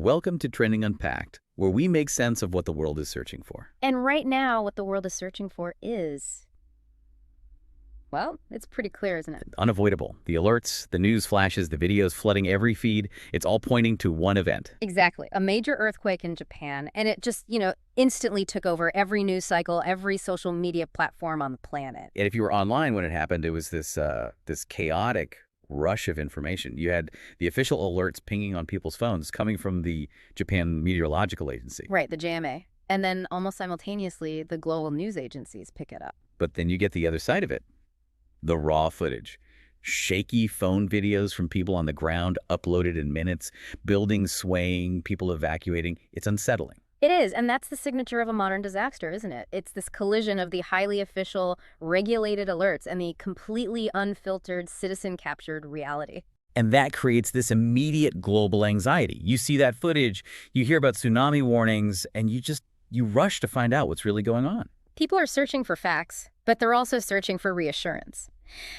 Welcome to Trending Unpacked, where we make sense of what the world is searching for. And right now, what the world is searching for is, well, it's pretty clear, isn't it? Unavoidable. The alerts, the news flashes, the videos flooding every feed, it's all pointing to one event. Exactly. A major earthquake in Japan, and it just, instantly took over every news cycle, every social media platform on the planet. And if you were online when it happened, it was this chaotic rush of information. You had the official alerts pinging on people's phones coming from the Japan Meteorological Agency. Right, the JMA. And then almost simultaneously, the global news agencies pick it up. But then you get the other side of it. The raw footage. Shaky phone videos from people on the ground uploaded in minutes, buildings swaying, people evacuating. It's unsettling. It is, and that's the signature of a modern disaster, isn't it? It's this collision of the highly official, regulated alerts and the completely unfiltered, citizen-captured reality. And that creates this immediate global anxiety. You see that footage, you hear about tsunami warnings, and you rush to find out what's really going on. People are searching for facts, but they're also searching for reassurance.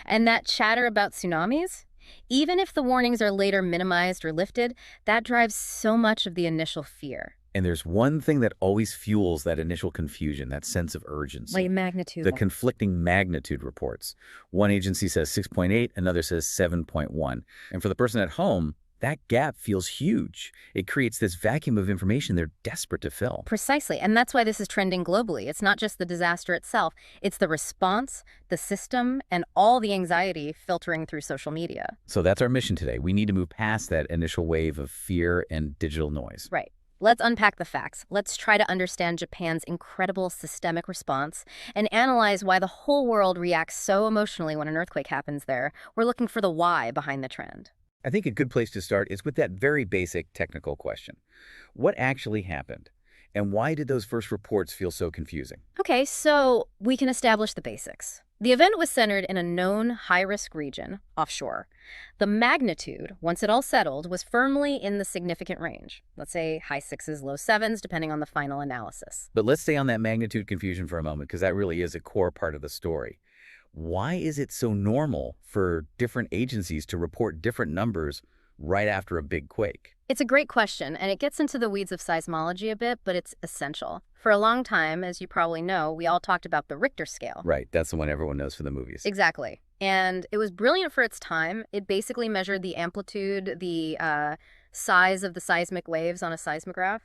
And that chatter about tsunamis, even if the warnings are later minimized or lifted, that drives so much of the initial fear. And there's one thing that always fuels that initial confusion, that sense of urgency. Like magnitude. The conflicting magnitude reports. One agency says 6.8, another says 7.1. And for the person at home, that gap feels huge. It creates this vacuum of information they're desperate to fill. Precisely, and that's why this is trending globally. It's not just the disaster itself, it's the response, the system, and all the anxiety filtering through social media. So that's our mission today. We need to move past that initial wave of fear and digital noise. Right. Let's unpack the facts. Let's try to understand Japan's incredible systemic response and analyze why the whole world reacts so emotionally when an earthquake happens there. We're looking for the why behind the trend. I think a good place to start is with that very basic technical question. What actually happened? And why did those first reports feel so confusing? Okay, so we can establish the basics. The event was centered in a known high-risk region, offshore. The magnitude, once it all settled, was firmly in the significant range. Let's say high sixes, low sevens, depending on the final analysis. But let's stay on that magnitude confusion for a moment, because that really is a core part of the story. Why is it so normal for different agencies to report different numbers right after a big quake? It's a great question, and it gets into the weeds of seismology a bit, but it's essential. For a long time, as you probably know, we all talked about the Richter scale. Right, that's the one everyone knows from the movies. Exactly. And it was brilliant for its time. It basically measured the amplitude, the size of the seismic waves on a seismograph.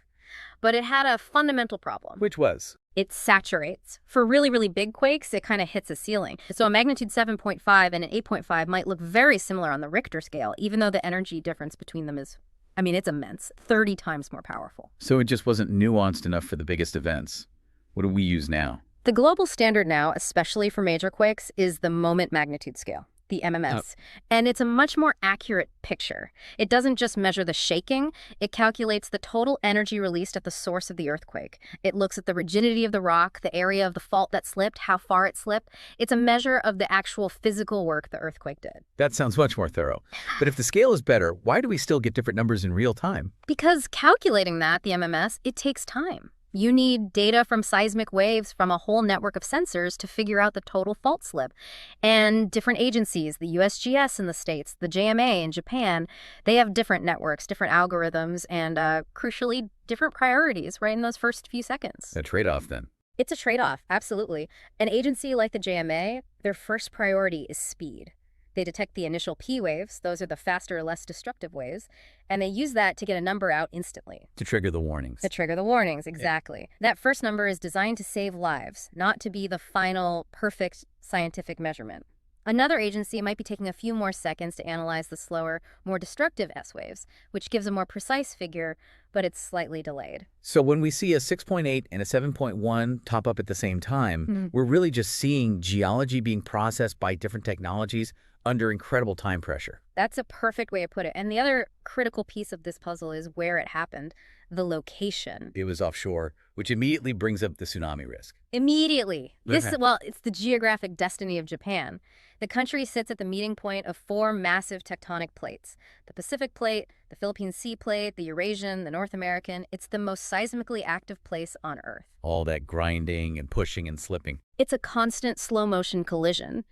But it had a fundamental problem. Which was? It saturates. For really, really big quakes, it kind of hits a ceiling. So a magnitude 7.5 and an 8.5 might look very similar on the Richter scale, even though the energy difference between them is, it's immense, 30 times more powerful. So it just wasn't nuanced enough for the biggest events. What do we use now? The global standard now, especially for major quakes, is the moment magnitude scale, the MMS. And it's a much more accurate picture. It doesn't just measure the shaking, it calculates the total energy released at the source of the earthquake. It looks at the rigidity of the rock, the area of the fault that slipped, how far it slipped. It's a measure of the actual physical work the earthquake did. That sounds much more thorough. But if the scale is better, why do we still get different numbers in real time? Because calculating that, the MMS, it takes time. You need data from seismic waves from a whole network of sensors to figure out the total fault slip. And different agencies, the USGS in the States, the JMA in Japan, they have different networks, different algorithms, and crucially, different priorities right in those first few seconds. A trade-off, then. It's a trade-off, absolutely. An agency like the JMA, their first priority is speed. They detect the initial P waves, those are the faster, less destructive waves, and they use that to get a number out instantly. To trigger the warnings. To trigger the warnings, exactly. Yeah. That first number is designed to save lives, not to be the final, perfect scientific measurement. Another agency might be taking a few more seconds to analyze the slower, more destructive S waves, which gives a more precise figure, but it's slightly delayed. So when we see a 6.8 and a 7.1 top up at the same time, we're really just seeing geology being processed by different technologies under incredible time pressure. That's a perfect way to put it. And the other critical piece of this puzzle is where it happened, the location. It was offshore, which immediately brings up the tsunami risk. Immediately. It's the geographic destiny of Japan. The country sits at the meeting point of four massive tectonic plates. The Pacific Plate, the Philippine Sea Plate, the Eurasian, the North American. It's the most seismically active place on Earth. All that grinding and pushing and slipping. It's a constant slow-motion collision.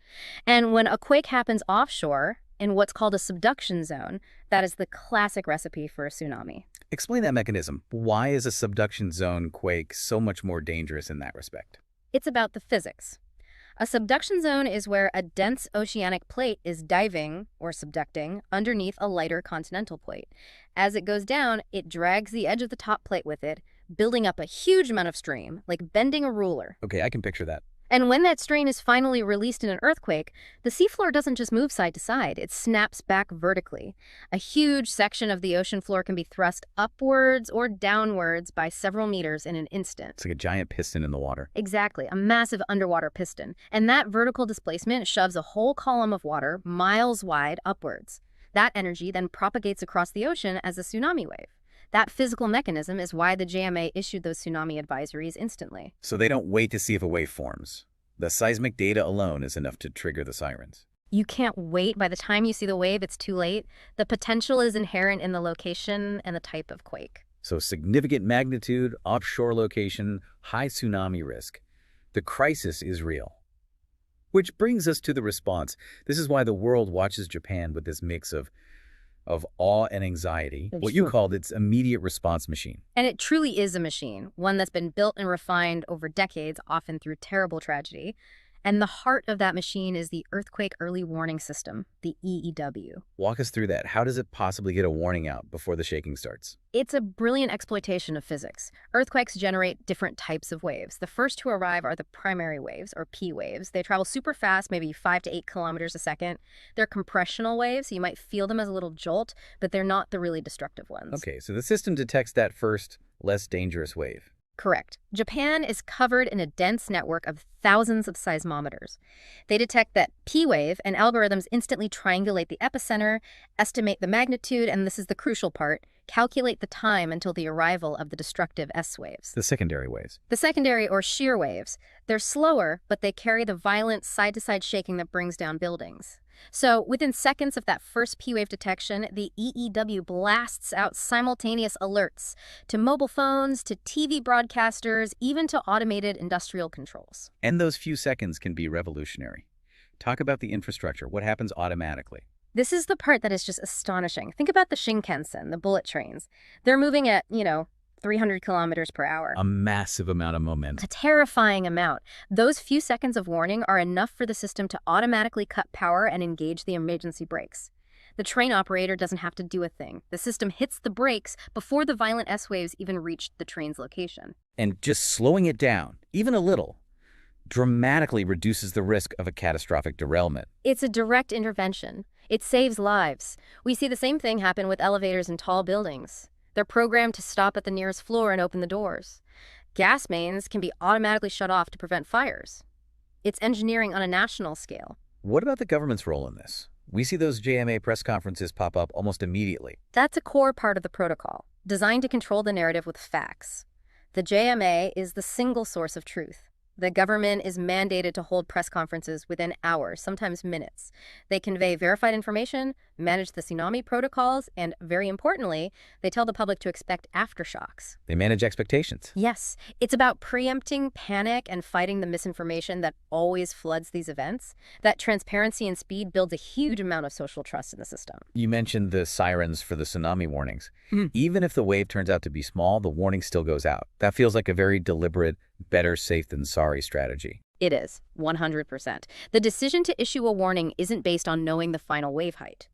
And when a quake happens offshore, in what's called a subduction zone, that is the classic recipe for a tsunami. Explain that mechanism. Why is a subduction zone quake so much more dangerous in that respect? It's about the physics. A subduction zone is where a dense oceanic plate is diving, or subducting, underneath a lighter continental plate. As it goes down, it drags the edge of the top plate with it, building up a huge amount of strain, like bending a ruler. Okay, I can picture that. And when that strain is finally released in an earthquake, the seafloor doesn't just move side to side, it snaps back vertically. A huge section of the ocean floor can be thrust upwards or downwards by several meters in an instant. It's like a giant piston in the water. Exactly, a massive underwater piston. And that vertical displacement shoves a whole column of water miles wide upwards. That energy then propagates across the ocean as a tsunami wave. That physical mechanism is why the JMA issued those tsunami advisories instantly. So they don't wait to see if a wave forms. The seismic data alone is enough to trigger the sirens. You can't wait. By the time you see the wave, it's too late. The potential is inherent in the location and the type of quake. So significant magnitude, offshore location, high tsunami risk. The crisis is real. Which brings us to the response. This is why the world watches Japan with this mix of awe and anxiety, what you called its immediate response machine. And it truly is a machine, one that's been built and refined over decades, often through terrible tragedy. And the heart of that machine is the Earthquake Early Warning System, the EEW. Walk us through that. How does it possibly get a warning out before the shaking starts? It's a brilliant exploitation of physics. Earthquakes generate different types of waves. The first to arrive are the primary waves, or P waves. They travel super fast, maybe 5 to 8 kilometers a second. They're compressional waves, so you might feel them as a little jolt, but they're not the really destructive ones. Okay, so the system detects that first, less dangerous wave. Correct. Japan is covered in a dense network of thousands of seismometers. They detect that P wave, and algorithms instantly triangulate the epicenter, estimate the magnitude, and this is the crucial part, calculate the time until the arrival of the destructive S waves. The secondary waves. The secondary or shear waves. They're slower, but they carry the violent side-to-side shaking that brings down buildings. So within seconds of that first P-wave detection, the EEW blasts out simultaneous alerts to mobile phones, to TV broadcasters, even to automated industrial controls. And those few seconds can be revolutionary. Talk about the infrastructure. What happens automatically? This is the part that is just astonishing. Think about the Shinkansen, the bullet trains. They're moving at, 300 kilometers per hour. A massive amount of momentum. A terrifying amount. Those few seconds of warning are enough for the system to automatically cut power and engage the emergency brakes. The train operator doesn't have to do a thing. The system hits the brakes before the violent S-waves even reach the train's location. And just slowing it down, even a little, dramatically reduces the risk of a catastrophic derailment. It's a direct intervention. It saves lives. We see the same thing happen with elevators in tall buildings. They're programmed to stop at the nearest floor and open the doors. Gas mains can be automatically shut off to prevent fires. It's engineering on a national scale. What about the government's role in this? We see those JMA press conferences pop up almost immediately. That's a core part of the protocol, designed to control the narrative with facts. The JMA is the single source of truth. The government is mandated to hold press conferences within hours, sometimes minutes. They convey verified information, manage the tsunami protocols, and, very importantly, they tell the public to expect aftershocks. They manage expectations. Yes, it's about preempting panic and fighting the misinformation that always floods these events. That transparency and speed builds a huge amount of social trust in the system. You mentioned the sirens for the tsunami warnings. Even if the wave turns out to be small, the warning still goes out. That feels like a very deliberate, better safe than sorry strategy. It is, 100%. The decision to issue a warning isn't based on knowing the final wave height.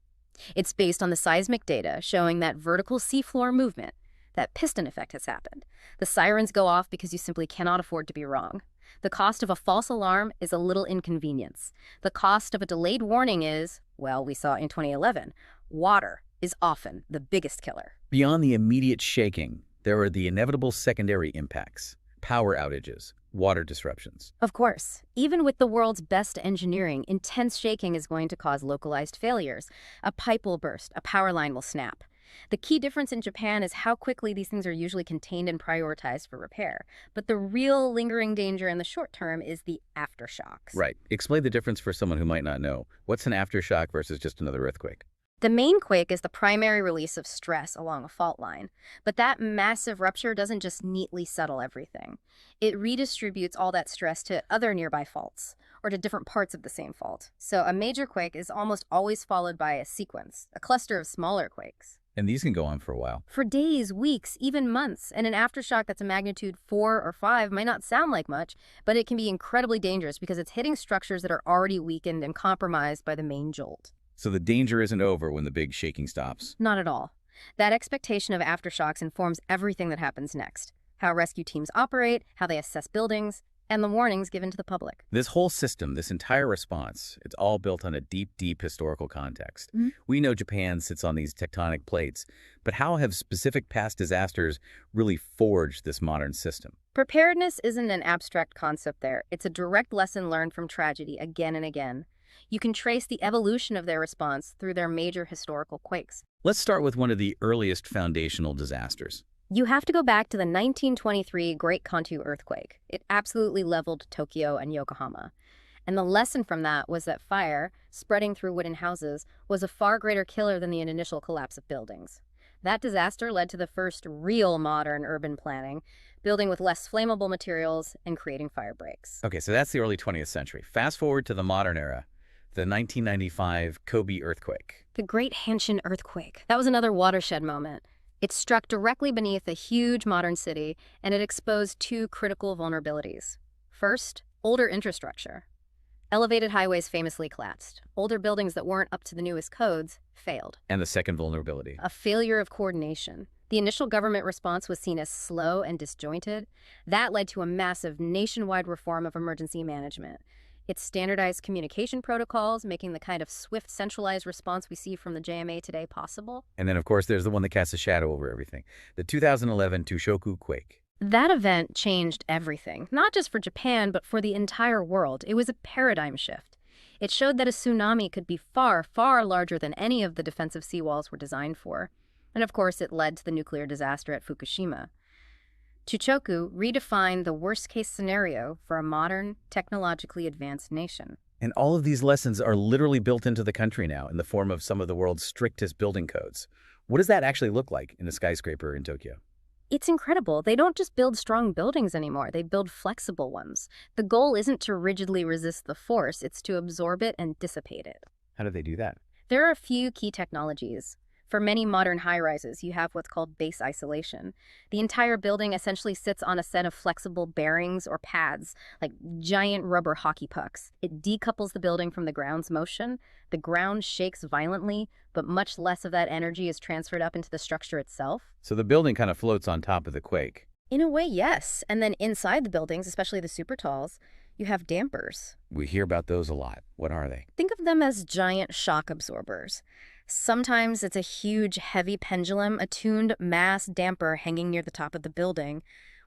It's based on the seismic data showing that vertical seafloor movement, that piston effect has happened. The sirens go off because you simply cannot afford to be wrong. The cost of a false alarm is a little inconvenience. The cost of a delayed warning is, well, we saw in 2011, water is often the biggest killer. Beyond the immediate shaking, there are the inevitable secondary impacts. Power outages, water disruptions. Of course, even with the world's best engineering, intense shaking is going to cause localized failures. A pipe will burst, a power line will snap. The key difference in Japan is how quickly these things are usually contained and prioritized for repair. But the real lingering danger in the short term is the aftershocks. Right. Explain the difference for someone who might not know. What's an aftershock versus just another earthquake? The main quake is the primary release of stress along a fault line, but that massive rupture doesn't just neatly settle everything. It redistributes all that stress to other nearby faults, or to different parts of the same fault. So a major quake is almost always followed by a sequence, a cluster of smaller quakes. And these can go on for a while. For days, weeks, even months. And an aftershock that's a magnitude 4 or 5 might not sound like much, but it can be incredibly dangerous because it's hitting structures that are already weakened and compromised by the main jolt. So the danger isn't over when the big shaking stops. Not at all. That expectation of aftershocks informs everything that happens next. How rescue teams operate, how they assess buildings, and the warnings given to the public. This whole system, this entire response, it's all built on a deep, deep historical context. We know Japan sits on these tectonic plates, but how have specific past disasters really forged this modern system? Preparedness isn't an abstract concept there. It's a direct lesson learned from tragedy again and again. You can trace the evolution of their response through their major historical quakes. Let's start with one of the earliest foundational disasters. You have to go back to the 1923 Great Kanto earthquake. It absolutely leveled Tokyo and Yokohama. And the lesson from that was that fire, spreading through wooden houses, was a far greater killer than the initial collapse of buildings. That disaster led to the first real modern urban planning, building with less flammable materials and creating fire breaks. Okay, so that's the early 20th century. Fast forward to the modern era, the 1995 Kobe earthquake. The Great Hanshin earthquake. That was another watershed moment. It struck directly beneath a huge modern city, and it exposed two critical vulnerabilities. First, older infrastructure. Elevated highways famously collapsed. Older buildings that weren't up to the newest codes failed. And the second vulnerability. A failure of coordination. The initial government response was seen as slow and disjointed. That led to a massive nationwide reform of emergency management. It standardized communication protocols, making the kind of swift, centralized response we see from the JMA today possible. And then, of course, there's the one that casts a shadow over everything, the 2011 Tushoku quake. That event changed everything, not just for Japan, but for the entire world. It was a paradigm shift. It showed that a tsunami could be far, far larger than any of the defensive seawalls were designed for. And of course, it led to the nuclear disaster at Fukushima. Chuchoku redefined the worst-case scenario for a modern, technologically advanced nation. And all of these lessons are literally built into the country now in the form of some of the world's strictest building codes. What does that actually look like in a skyscraper in Tokyo? It's incredible. They don't just build strong buildings anymore. They build flexible ones. The goal isn't to rigidly resist the force. It's to absorb it and dissipate it. How do they do that? There are a few key technologies. For many modern high-rises, you have what's called base isolation. The entire building essentially sits on a set of flexible bearings or pads, like giant rubber hockey pucks. It decouples the building from the ground's motion. The ground shakes violently, but much less of that energy is transferred up into the structure itself. So the building kind of floats on top of the quake. In a way, yes. And then inside the buildings, especially the super talls, you have dampers. We hear about those a lot. What are they? Think of them as giant shock absorbers. Sometimes it's a huge, heavy pendulum, a tuned mass damper hanging near the top of the building.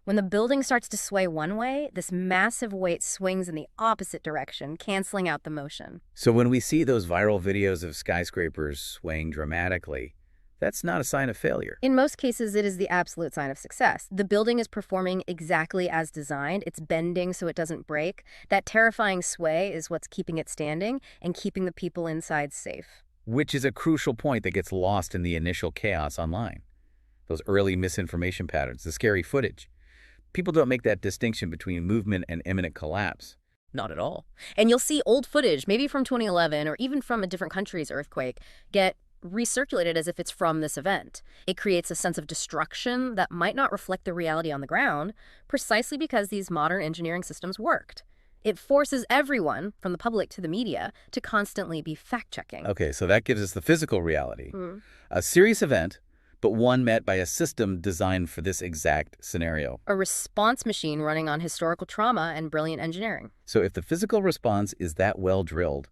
When the building starts to sway one way, this massive weight swings in the opposite direction, canceling out the motion. So when we see those viral videos of skyscrapers swaying dramatically, that's not a sign of failure. In most cases, it is the absolute sign of success. The building is performing exactly as designed. It's bending so it doesn't break. That terrifying sway is what's keeping it standing and keeping the people inside safe. Which is a crucial point that gets lost in the initial chaos online. Those early misinformation patterns, the scary footage. People don't make that distinction between movement and imminent collapse. Not at all. And you'll see old footage, maybe from 2011 or even from a different country's earthquake, get recirculated as if it's from this event. It creates a sense of destruction that might not reflect the reality on the ground, precisely because these modern engineering systems worked. It forces everyone, from the public to the media, to constantly be fact-checking. Okay, so that gives us the physical reality. A serious event, but one met by a system designed for this exact scenario. A response machine running on historical trauma and brilliant engineering. So if the physical response is that well drilled,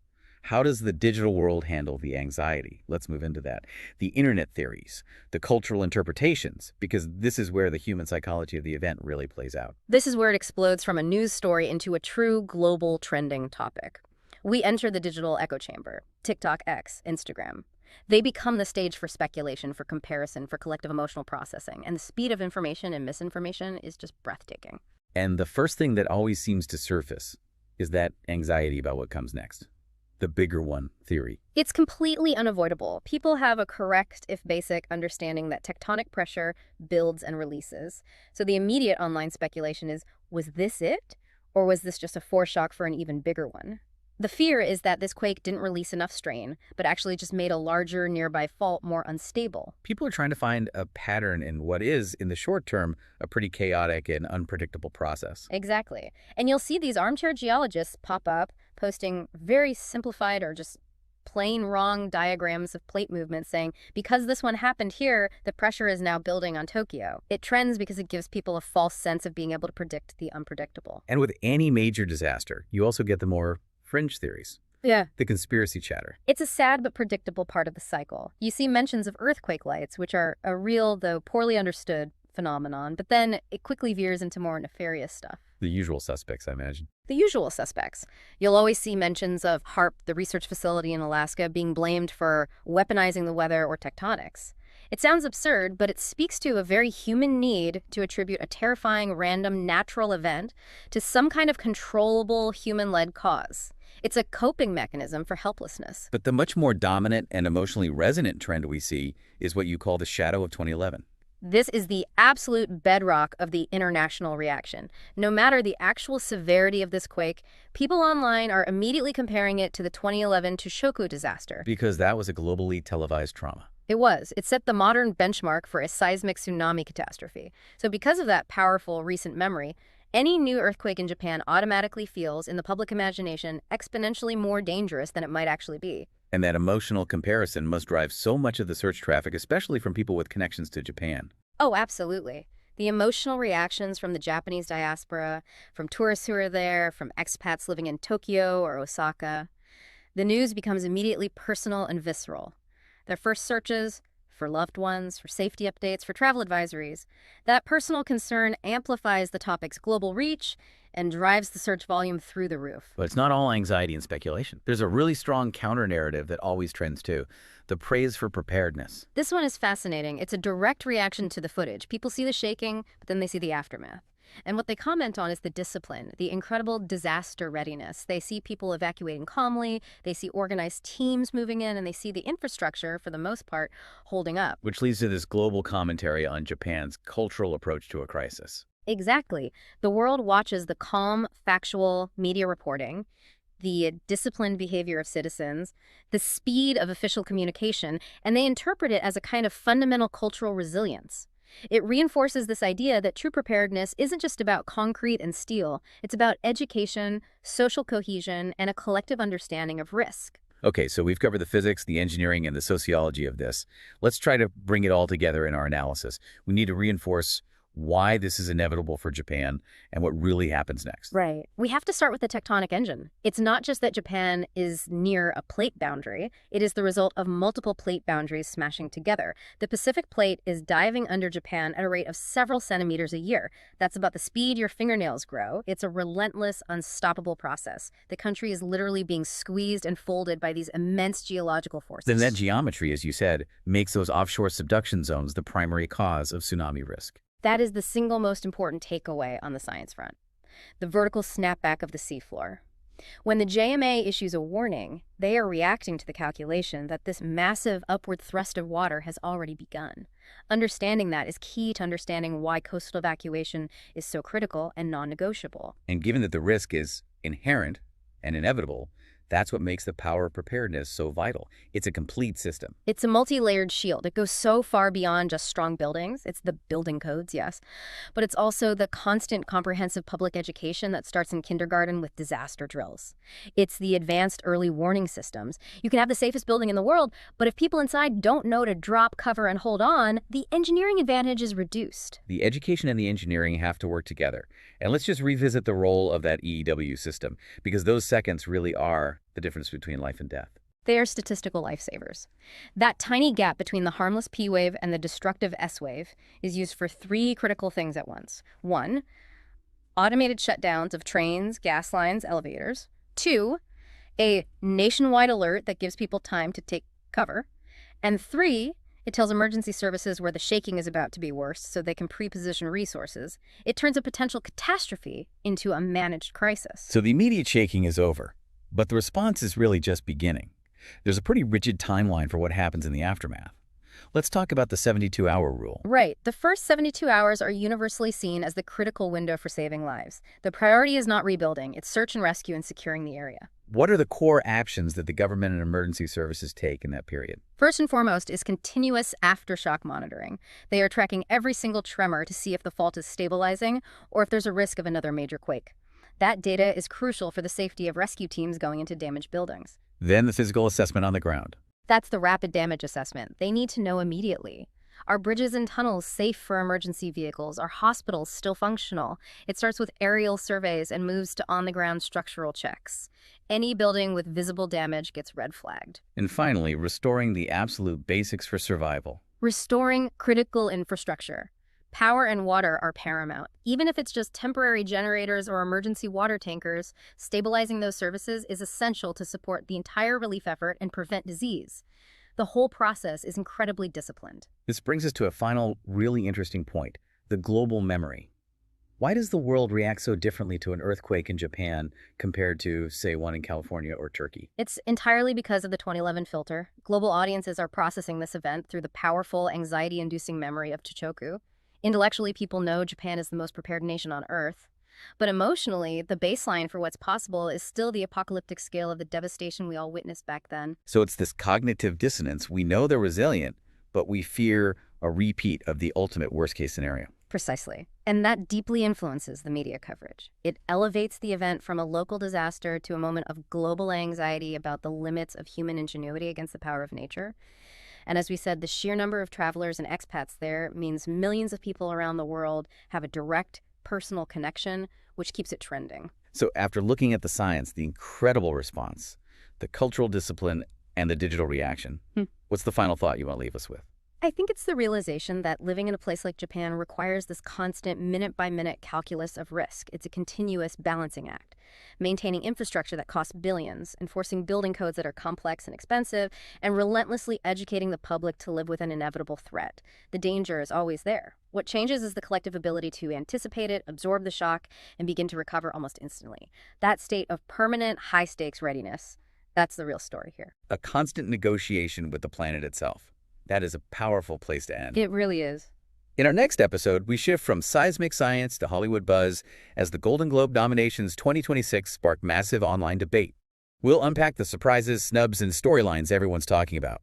how does the digital world handle the anxiety? Let's move into that. The internet theories, the cultural interpretations, because this is where the human psychology of the event really plays out. This is where it explodes from a news story into a true global trending topic. We enter the digital echo chamber, TikTok, X, Instagram. They become the stage for speculation, for comparison, for collective emotional processing, and the speed of information and misinformation is just breathtaking. And the first thing that always seems to surface is that anxiety about what comes next. The bigger one theory. It's completely unavoidable. People have a correct, if basic, understanding that tectonic pressure builds and releases. So the immediate online speculation is, was this it? Or was this just a foreshock for an even bigger one? The fear is that this quake didn't release enough strain, but actually just made a larger nearby fault more unstable. People are trying to find a pattern in what is, in the short term, a pretty chaotic and unpredictable process. Exactly. And you'll see these armchair geologists pop up, posting very simplified or just plain wrong diagrams of plate movement saying, because this one happened here, the pressure is now building on Tokyo. It trends because it gives people a false sense of being able to predict the unpredictable. And with any major disaster, you also get the more fringe theories. Yeah. The conspiracy chatter. It's a sad but predictable part of the cycle. You see mentions of earthquake lights, which are a real, though poorly understood, phenomenon, but then it quickly veers into more nefarious stuff. The usual suspects, I imagine. The usual suspects. You'll always see mentions of HAARP, the research facility in Alaska, being blamed for weaponizing the weather or tectonics. It sounds absurd, but it speaks to a very human need to attribute a terrifying, random, natural event to some kind of controllable, human-led cause. It's a coping mechanism for helplessness. But the much more dominant and emotionally resonant trend we see is what you call the shadow of 2011. This is the absolute bedrock of the international reaction. No matter the actual severity of this quake, people online are immediately comparing it to the 2011 Toshoku disaster. Because that was a globally televised trauma. It was. It set the modern benchmark for a seismic tsunami catastrophe. So because of that powerful recent memory, any new earthquake in Japan automatically feels, in the public imagination, exponentially more dangerous than it might actually be. And that emotional comparison must drive so much of the search traffic, especially from people with connections to Japan. Oh, absolutely. The emotional reactions from the Japanese diaspora, from tourists who are there, from expats living in Tokyo or Osaka. The news becomes immediately personal and visceral. Their first searches, for loved ones, for safety updates, for travel advisories. That personal concern amplifies the topic's global reach and drives the search volume through the roof. But it's not all anxiety and speculation. There's a really strong counter-narrative that always trends too, the praise for preparedness. This one is fascinating. It's a direct reaction to the footage. People see the shaking, but then they see the aftermath. And what they comment on is the discipline, the incredible disaster readiness. They see people evacuating calmly, they see organized teams moving in, and they see the infrastructure, for the most part, holding up. Which leads to this global commentary on Japan's cultural approach to a crisis. Exactly. The world watches the calm, factual media reporting, the disciplined behavior of citizens, the speed of official communication, and they interpret it as a kind of fundamental cultural resilience. It reinforces this idea that true preparedness isn't just about concrete and steel. It's about education, social cohesion, and a collective understanding of risk. Okay, so we've covered the physics, the engineering, and the sociology of this. Let's try to bring it all together in our analysis. We need to reinforce why this is inevitable for Japan and what really happens next. Right. We have to start with the tectonic engine. It's not just that Japan is near a plate boundary. It is the result of multiple plate boundaries smashing together. The Pacific plate is diving under Japan at a rate of several centimeters a year. That's about the speed your fingernails grow. It's a relentless, unstoppable process. The country is literally being squeezed and folded by these immense geological forces. Then that geometry, as you said, makes those offshore subduction zones the primary cause of tsunami risk. That is the single most important takeaway on the science front. The vertical snapback of the seafloor. When the JMA issues a warning, they are reacting to the calculation that this massive upward thrust of water has already begun. Understanding that is key to understanding why coastal evacuation is so critical and non-negotiable. And given that the risk is inherent and inevitable, that's what makes the power of preparedness so vital. It's a complete system. It's a multi-layered shield. It goes so far beyond just strong buildings. It's the building codes, yes. But it's also the constant comprehensive public education that starts in kindergarten with disaster drills. It's the advanced early warning systems. You can have the safest building in the world, but if people inside don't know to drop, cover, and hold on, the engineering advantage is reduced. The education and the engineering have to work together. And let's just revisit the role of that EEW system, because those seconds really are the difference between life and death. They are statistical lifesavers. That tiny gap between the harmless P wave and the destructive S wave is used for three critical things at once. 1, automated shutdowns of trains, gas lines, elevators. 2, a nationwide alert that gives people time to take cover. And 3, it tells emergency services where the shaking is about to be worse so they can pre-position resources. It turns a potential catastrophe into a managed crisis. So the immediate shaking is over, but the response is really just beginning. There's a pretty rigid timeline for what happens in the aftermath. Let's talk about the 72-hour rule. Right. The first 72 hours are universally seen as the critical window for saving lives. The priority is not rebuilding, it's search and rescue and securing the area. What are the core actions that the government and emergency services take in that period? First and foremost is continuous aftershock monitoring. They are tracking every single tremor to see if the fault is stabilizing or if there's a risk of another major quake. That data is crucial for the safety of rescue teams going into damaged buildings. Then the physical assessment on the ground. That's the rapid damage assessment. They need to know immediately. Are bridges and tunnels safe for emergency vehicles? Are hospitals still functional? It starts with aerial surveys and moves to on-the-ground structural checks. Any building with visible damage gets red flagged. And finally, restoring the absolute basics for survival. Restoring critical infrastructure. Power and water are paramount. Even if it's just temporary generators or emergency water tankers, stabilizing those services is essential to support the entire relief effort and prevent disease. The whole process is incredibly disciplined. This brings us to a final, really interesting point, the global memory. Why does the world react so differently to an earthquake in Japan compared to, say, one in California or Turkey? It's entirely because of the 2011 filter. Global audiences are processing this event through the powerful, anxiety-inducing memory of Tohoku. Intellectually, people know Japan is the most prepared nation on Earth. But emotionally, the baseline for what's possible is still the apocalyptic scale of the devastation we all witnessed back then. So it's this cognitive dissonance. We know they're resilient, but we fear a repeat of the ultimate worst-case scenario. Precisely. And that deeply influences the media coverage. It elevates the event from a local disaster to a moment of global anxiety about the limits of human ingenuity against the power of nature. And as we said, the sheer number of travelers and expats there means millions of people around the world have a direct personal connection, which keeps it trending. So after looking at the science, the incredible response, the cultural discipline, and the digital reaction, what's the final thought you want to leave us with? I think it's the realization that living in a place like Japan requires this constant minute-by-minute calculus of risk. It's a continuous balancing act. Maintaining infrastructure that costs billions, enforcing building codes that are complex and expensive, and relentlessly educating the public to live with an inevitable threat. The danger is always there. What changes is the collective ability to anticipate it, absorb the shock, and begin to recover almost instantly. That state of permanent, high-stakes readiness, that's the real story here. A constant negotiation with the planet itself. That is a powerful place to end. It really is. In our next episode, we shift from seismic science to Hollywood buzz as the Golden Globe nominations 2026 spark massive online debate. We'll unpack the surprises, snubs, and storylines everyone's talking about.